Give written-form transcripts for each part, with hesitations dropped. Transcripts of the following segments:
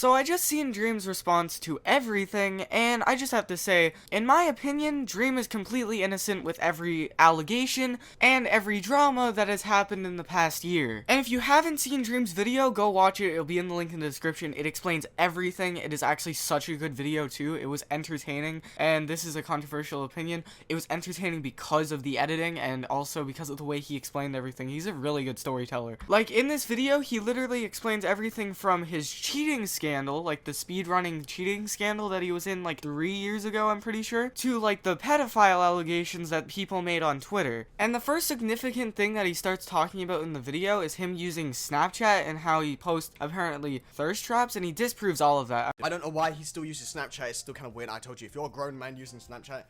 So I just seen Dream's response to everything, and I just have to say, in my opinion, Dream is completely innocent with every allegation and every drama that has happened in the past year. And if you haven't seen Dream's video, go watch it. It'll be in the link in the description. It explains everything. It is actually such a good video too. It was entertaining, and this is a controversial opinion. It was entertaining because of the editing and also because of the way he explained everything. He's a really good storyteller. Like in this video, he literally explains everything from his cheating scandal, like the speedrunning cheating scandal that he was in like 3 years ago, I'm pretty sure, to like the pedophile allegations that people made on Twitter. And the first significant thing that he starts talking about in the video is him using Snapchat and how he posts apparently thirst traps, and he disproves all of that. I don't know why he still uses Snapchat. It's still kind of weird. I told you, if you're a grown man using Snapchat,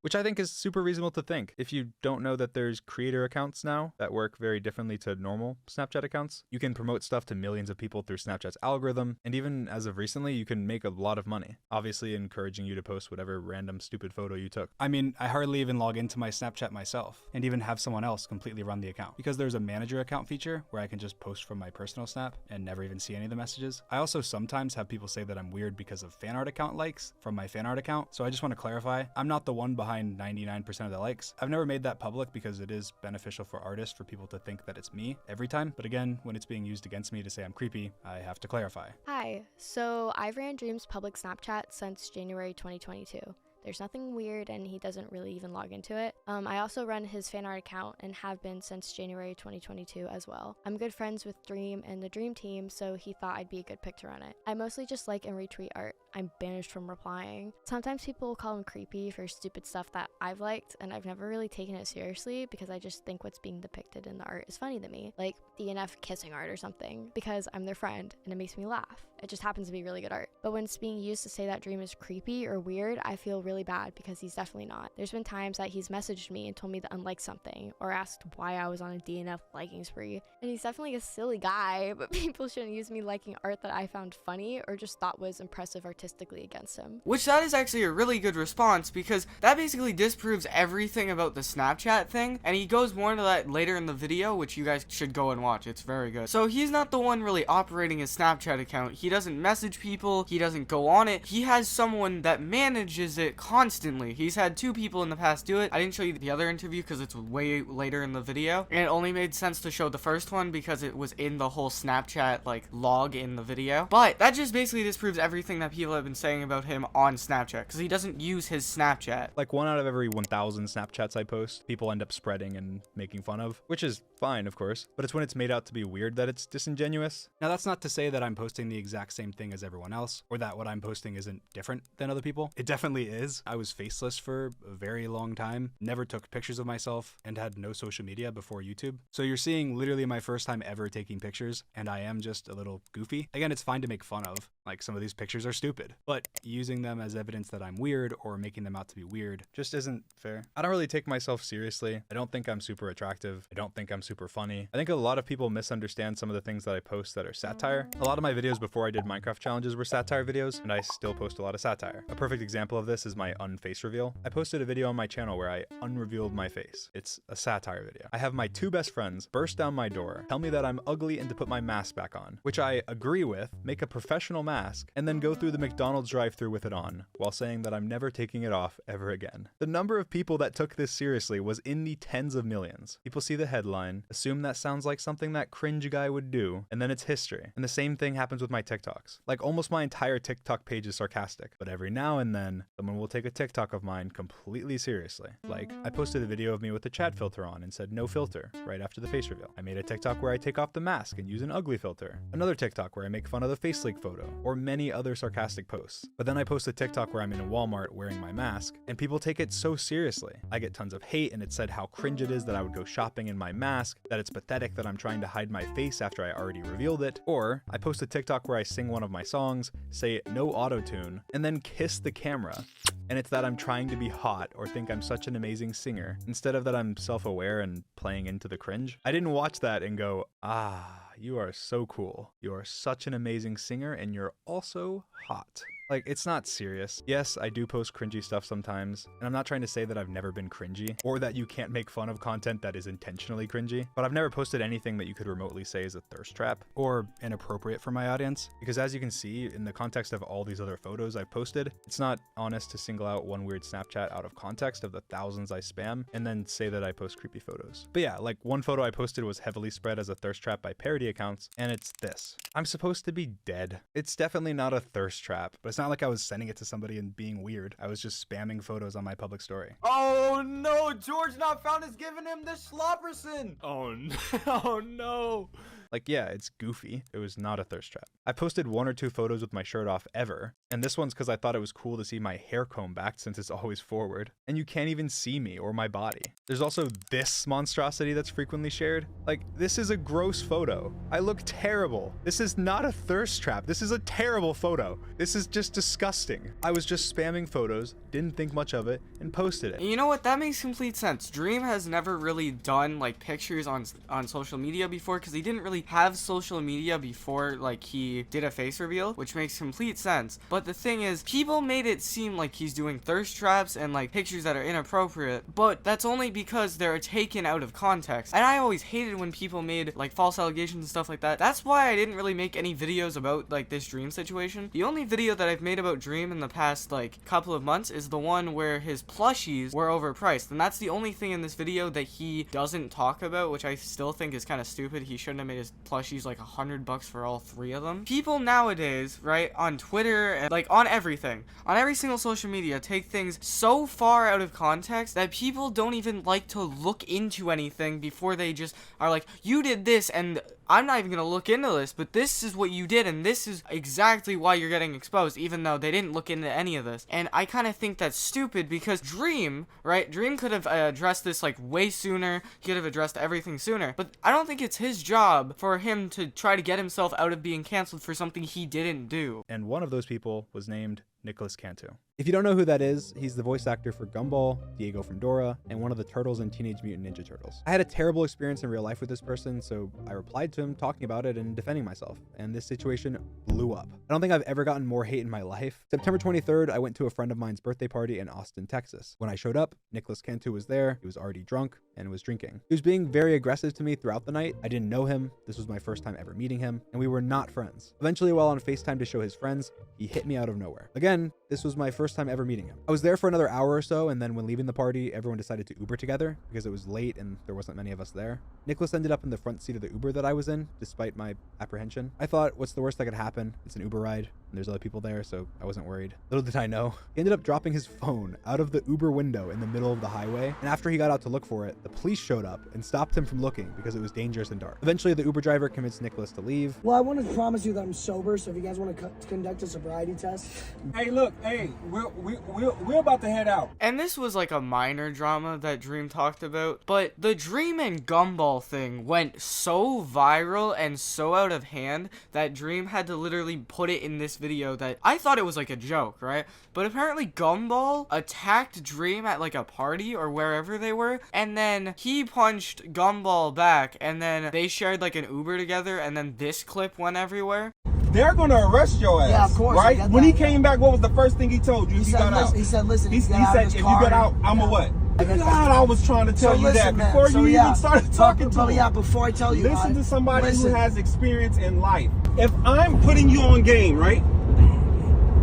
Which I think is super reasonable to think. If you don't know that there's creator accounts now that work very differently to normal Snapchat accounts, you can promote stuff to millions of people through Snapchat's algorithm, and even as of recently, you can make a lot of money, obviously encouraging you to post whatever random stupid photo you took. I mean, I hardly even log into my Snapchat myself, and even have someone else completely run the account, because there's a manager account feature where I can just post from my personal Snap and never even see any of the messages. I also sometimes have people say that I'm weird because of fan art account likes from my fan art account, so I just want to clarify, I'm not the one behind 99% of the likes. I've never made that public because it is beneficial for artists for people to think that it's me every time, but again, when it's being used against me to say I'm creepy, I have to clarify. Hi, so I've ran Dream's public Snapchat since January 2022. There's nothing weird and he doesn't really even log into it. I also run his fan art account and have been since January 2022 as well. I'm good friends with Dream and the Dream team, so he thought I'd be a good pick to run it. I mostly just like and retweet art. I'm banished from replying. Sometimes people will call him creepy for stupid stuff that I've liked, and I've never really taken it seriously because I just think what's being depicted in the art is funny to me, like DNF kissing art or something, because I'm their friend and it makes me laugh. It just happens to be really good art. But when it's being used to say that Dream is creepy or weird, I feel really bad because he's definitely not. There's been times that he's messaged me and told me to unlike something or asked why I was on a DNF liking spree. And he's definitely a silly guy, but people shouldn't use me liking art that I found funny or just thought was impressive artistically against him. Which that is actually a really good response, because that basically disproves everything about the Snapchat thing, and he goes more into that later in the video, which you guys should go and watch. It's very good. So he's not the one really operating his Snapchat account. He doesn't message people. He doesn't go on it. He has someone that manages it constantly. He's had 2 people in the past do it. I didn't show you the other interview because it's way later in the video, and it only made sense to show the first one because it was in the whole Snapchat like log in the video. But that just basically disproves everything that people have been saying about him on Snapchat, because he doesn't use his Snapchat. Like 1 out of every 1,000 Snapchats I post, people end up spreading and making fun of, which is fine, of course, but it's when it's made out to be weird that it's disingenuous. Now that's not to say that I'm posting the exact same thing as everyone else, or that what I'm posting isn't different than other people. It definitely is. I was faceless for a very long time, never took pictures of myself, and had no social media before YouTube. So you're seeing literally my first time ever taking pictures, and I am just a little goofy. Again, it's fine to make fun of, like some of these pictures are stupid, but using them as evidence that I'm weird or making them out to be weird just isn't fair. I don't really take myself seriously. I don't think I'm super attractive. I don't think I'm super funny. I think a lot of people misunderstand some of the things that I post that are satire. A lot of my videos before I did Minecraft challenges were satire videos, and I still post a lot of satire. A perfect example of this is my unface reveal. I posted a video on my channel where I unrevealed my face. It's a satire video. I have my 2 best friends burst down my door, tell me that I'm ugly and to put my mask back on, which I agree with, make a professional mask, and then go through the McDonald's drive-thru with it on, while saying that I'm never taking it off ever again. The number of people that took this seriously was in the tens of millions. People see the headline, assume that sounds like something that cringe guy would do, and then it's history. And the same thing happens with my TikToks. Like almost my entire TikTok page is sarcastic, but every now and then, someone will take a TikTok of mine completely seriously. Like, I posted a video of me with the chat filter on and said no filter right after the face reveal. I made a TikTok where I take off the mask and use an ugly filter. Another TikTok where I make fun of the face leak photo, or many other sarcastic posts. But then I post a TikTok where I'm in a Walmart wearing my mask, and people take it so seriously. I get tons of hate, and it said how cringe it is that I would go shopping in my mask, that it's pathetic that I'm trying to hide my face after I already revealed it. Or I post a TikTok where I sing one of my songs, say no auto-tune, and then kiss the camera. And it's that I'm trying to be hot or think I'm such an amazing singer, instead of that I'm self-aware and playing into the cringe. I didn't watch that and go, ah, you are so cool. You are such an amazing singer and you're also hot. Like, it's not serious. Yes, I do post cringy stuff sometimes, and I'm not trying to say that I've never been cringy, or that you can't make fun of content that is intentionally cringy, but I've never posted anything that you could remotely say is a thirst trap. Or inappropriate for my audience. Because as you can see, in the context of all these other photos I've posted, it's not honest to single out one weird Snapchat out of context of the thousands I spam, and then say that I post creepy photos. But yeah, like one photo I posted was heavily spread as a thirst trap by parody accounts, and it's this. I'm supposed to be dead. It's definitely not a thirst trap. But it's not like I was sending it to somebody and being weird. I was just spamming photos on my public story. Oh no, George Not Found is giving him the Schlopperson. Oh no. Oh no. Like, yeah, it's goofy. It was not a thirst trap. I posted 1 or 2 photos with my shirt off ever, and this one's because I thought it was cool to see my hair comb back since it's always forward, and you can't even see me or my body. There's also this monstrosity that's frequently shared. Like, this is a gross photo. I look terrible. This is not a thirst trap. This is a terrible photo. This is just disgusting. I was just spamming photos, didn't think much of it, and posted it. You know what? That makes complete sense. Dream has never really done like pictures on social media before because he didn't really have social media before like he did a face reveal, which makes complete sense. But the thing is, people made it seem like he's doing thirst traps and like pictures that are inappropriate, but that's only because they're taken out of context. And I always hated when people made like false allegations and stuff like that. That's why I didn't really make any videos about like this Dream situation. The only video that I've made about Dream in the past like couple of months is the one where his plushies were overpriced, and that's the only thing in this video that he doesn't talk about, which I still think is kind of stupid. He shouldn't have made his plushies like $100 for all 3 of them. People nowadays, right, on Twitter and like on everything, on every single social media, take things so far out of context that people don't even like to look into anything before they just are like, you did this and I'm not even gonna look into this, but this is what you did and this is exactly why you're getting exposed, even though they didn't look into any of this. And I kind of think that's stupid because Dream, right, Dream could have addressed this like way sooner. He could have addressed everything sooner, but I don't think it's his job for him to try to get himself out of being canceled for something he didn't do. And one of those people was named Nicholas Cantu. If you don't know who that is, he's the voice actor for Gumball, Diego from Dora, and one of the turtles in Teenage Mutant Ninja Turtles. I had a terrible experience in real life with this person, so I replied to him talking about it and defending myself, and this situation blew up. I don't think I've ever gotten more hate in my life. September 23rd, I went to a friend of mine's birthday party in Austin, Texas. When I showed up, Nicholas Cantu was there. He was already drunk and was drinking. He was being very aggressive to me throughout the night. I didn't know him. This was my first time ever meeting him, and we were not friends. Eventually, while on FaceTime to show his friends, he hit me out of nowhere. Again, this was my first time ever meeting him. I was there for another hour or so, and then when leaving the party, everyone decided to Uber together because it was late and there wasn't many of us there. Nicholas ended up in the front seat of the Uber that I was in, despite my apprehension. I thought, what's the worst that could happen? It's an Uber ride, and there's other people there, so I wasn't worried. Little did I know, he ended up dropping his phone out of the Uber window in the middle of the highway, and after he got out to look for it, the police showed up and stopped him from looking because it was dangerous and dark. Eventually, the Uber driver convinced Nicholas to leave. Well, I want to promise you that I'm sober, so if you guys want to conduct a sobriety test. Hey, look, hey, we're about to head out. And this was like a minor drama that Dream talked about, but the Dream and Gumball thing went so viral and so out of hand that Dream had to literally put it in this video that I thought it was like a joke, right? But apparently Gumball attacked Dream at like a party or wherever they were, and then he punched Gumball back, and then they shared like an Uber together, and then this clip went everywhere. They're gonna arrest your ass. Yeah, of course, I right? get When that, he came back, what was the first thing he told you? He said, listen, He said, if you get out, I'm a what? God, I was trying to tell you that before you even started talking to me. Yeah, before I tell you, listen to somebody who has experience in life. If I'm putting you on game, right?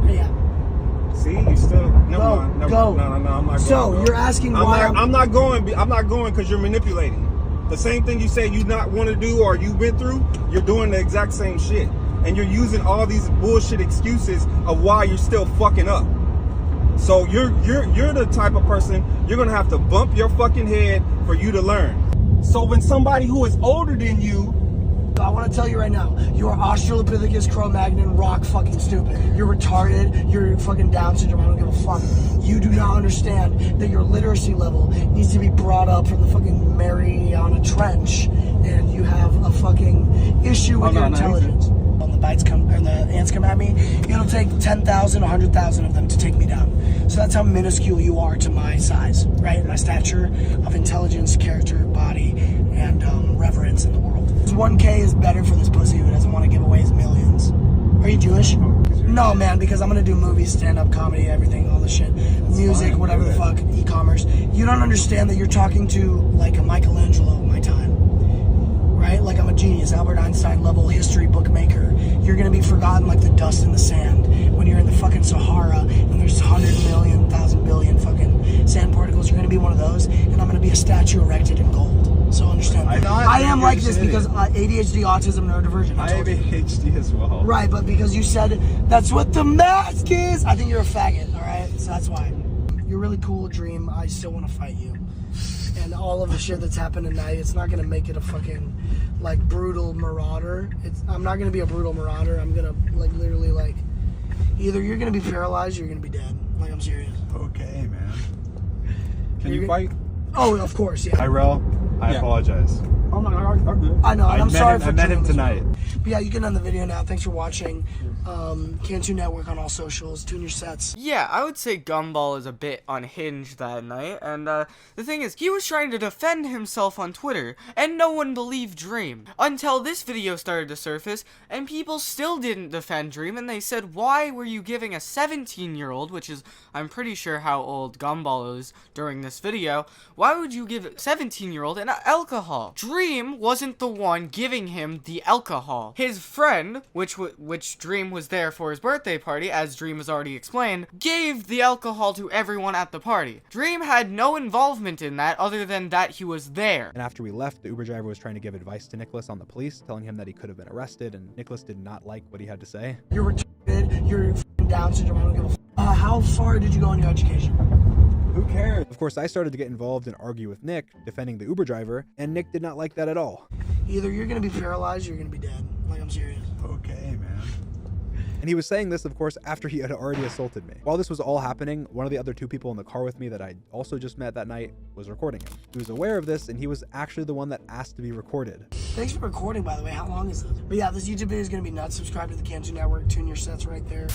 Yeah. See, you still never mind. No, I'm not going. So you're asking why? I'm not going because you're manipulating. The same thing you say you not want to do or you've been through, you're doing the exact same shit. And you're using all these bullshit excuses of why you're still fucking up. So you're the type of person, you're gonna have to bump your fucking head for you to learn. So when somebody who is older than you, I want to tell you right now, you are Australopithecus Cro-Magnon rock fucking stupid. You're retarded, you're fucking Down syndrome, I don't give a fuck. You do not understand that your literacy level needs to be brought up from the fucking Mariana Trench, and you have a fucking issue with your intelligence. When the bites come, or the ants come at me, it'll take 10,000, 100,000 of them to take me down. So that's how minuscule you are to my size, right? My stature of intelligence, character, body, and reverence in the world. 1K is better for this pussy who doesn't want to give away his millions. Are you Jewish? No, man, because I'm gonna do movies, stand-up comedy, everything, all this shit, music, whatever the fuck, e-commerce. You don't understand that you're talking to like a Michelangelo of my time, right? Like I'm a genius, Albert Einstein level history bookmaker. You're gonna be forgotten like the dust in the sand when you're in the fucking Sahara and there's 100 million, 1,000 billion fucking sand particles. You're gonna be one of those, and I'm gonna be a statue erected in gold. So understand. I am like this because ADHD, autism, neurodivergent. I have ADHD as well. Right, but because you said that's what the mask is, I think you're a faggot, alright? So that's why. You're really cool, Dream. I still want to fight you. And all of the shit that's happened tonight, it's not going to make it a fucking, like, brutal marauder. I'm not going to be a brutal marauder. I'm going to, like, literally, like, either you're going to be paralyzed or you're going to be dead. Like, I'm serious. Okay, man. Can you fight? Oh, of course, yeah. Tyrell, I apologize. Oh no, I'm good. I know, and I'm sorry for I met him doing this. tonight. But yeah, you can end the video now. Thanks for watching. Cantu Network on all socials. Tune your sets. Yeah, I would say Gumball is a bit unhinged that night, and the thing is, he was trying to defend himself on Twitter, and no one believed Dream. Until this video started to surface, and people still didn't defend Dream, and they said, why were you giving a 17-year-old, which is, I'm pretty sure how old Gumball is during this video, why would you give a 17-year-old an alcohol? Dream wasn't the one giving him the alcohol. His friend, which Dream was there for his birthday party, as Dream has already explained, gave the alcohol to everyone at the party. Dream had no involvement in that other than that he was there. And after we left, the Uber driver was trying to give advice to Nicholas on the police, telling him that he could have been arrested, and Nicholas did not like what he had to say. You're retarded. You're f***ing Down syndrome. I don't give a f***. How far did you go in your education? Who cares? Of course, I started to get involved and argue with Nick, defending the Uber driver, and Nick did not like that at all. Either you're gonna be paralyzed or you're gonna be dead. Like, I'm serious. Okay, man. And he was saying this, of course, after he had already assaulted me. While this was all happening, one of the other two people in the car with me that I also just met that night was recording him. He was aware of this, and he was actually the one that asked to be recorded. Thanks for recording, by the way. How long is this? But yeah, this YouTube video is gonna be nuts. Subscribe to the Cantu Network. Tune your sets right there.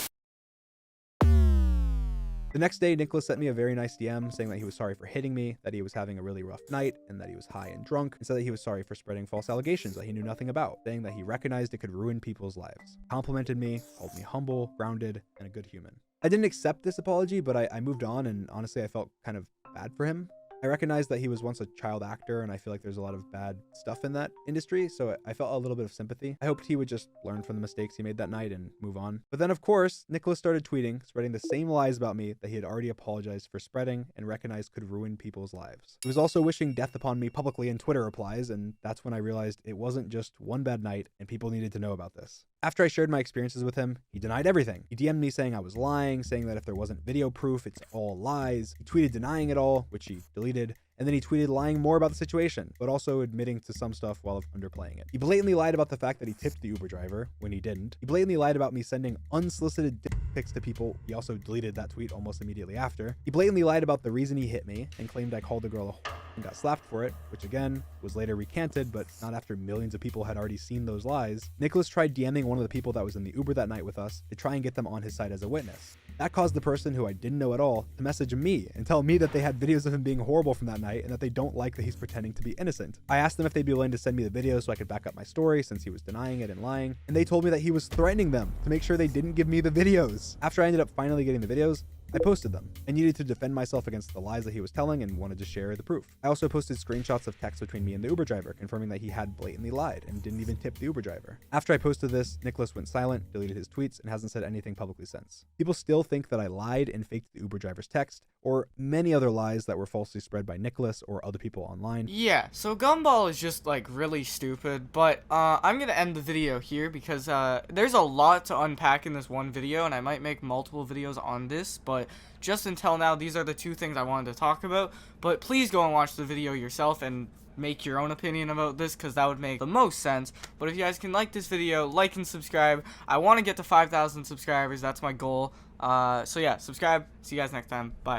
The next day, Nicholas sent me a very nice DM saying that he was sorry for hitting me, that he was having a really rough night, and that he was high and drunk, and said that he was sorry for spreading false allegations that he knew nothing about, saying that he recognized it could ruin people's lives. Complimented me, called me humble, grounded, and a good human. I didn't accept this apology, but I moved on, and honestly, I felt kind of bad for him. I recognized that he was once a child actor, and I feel like there's a lot of bad stuff in that industry, so I felt a little bit of sympathy. I hoped he would just learn from the mistakes he made that night and move on. But then, of course, Nicholas started tweeting, spreading the same lies about me that he had already apologized for spreading and recognized could ruin people's lives. He was also wishing death upon me publicly in Twitter replies, and that's when I realized it wasn't just one bad night, and people needed to know about this. After I shared my experiences with him, he denied everything. He DM'd me saying I was lying, saying that if there wasn't video proof, it's all lies. He tweeted denying it all, which he deleted. And then he tweeted lying more about the situation, but also admitting to some stuff while underplaying it. He blatantly lied about the fact that he tipped the Uber driver when he didn't. He blatantly lied about me sending unsolicited dick pics to people. He also deleted that tweet almost immediately after. He blatantly lied about the reason he hit me and claimed I called the girl a whore and got slapped for it, which again was later recanted, but not after millions of people had already seen those lies. Nicholas tried DMing one of the people that was in the Uber that night with us to try and get them on his side as a witness. That caused the person, who I didn't know at all, to message me and tell me that they had videos of him being horrible from that night and that they don't like that he's pretending to be innocent. I asked them if they'd be willing to send me the videos so I could back up my story since he was denying it and lying, and they told me that he was threatening them to make sure they didn't give me the videos. After I ended up finally getting the videos, I posted them. I needed to defend myself against the lies that he was telling and wanted to share the proof. I also posted screenshots of texts between me and the Uber driver, confirming that he had blatantly lied and didn't even tip the Uber driver. After I posted this, Nicholas went silent, deleted his tweets, and hasn't said anything publicly since. People still think that I lied and faked the Uber driver's text, or many other lies that were falsely spread by Nicholas or other people online. Yeah, so Gumball is just, like, really stupid, but I'm gonna end the video here because there's a lot to unpack in this one video, and I might make multiple videos on this, but just until now, these are the two things I wanted to talk about. But please go and watch the video yourself and make your own opinion about this, because that would make the most sense. But if you guys can like this video, like and subscribe. I want to get to 5,000 subscribers. That's my goal. So yeah, subscribe. See you guys next time. Bye.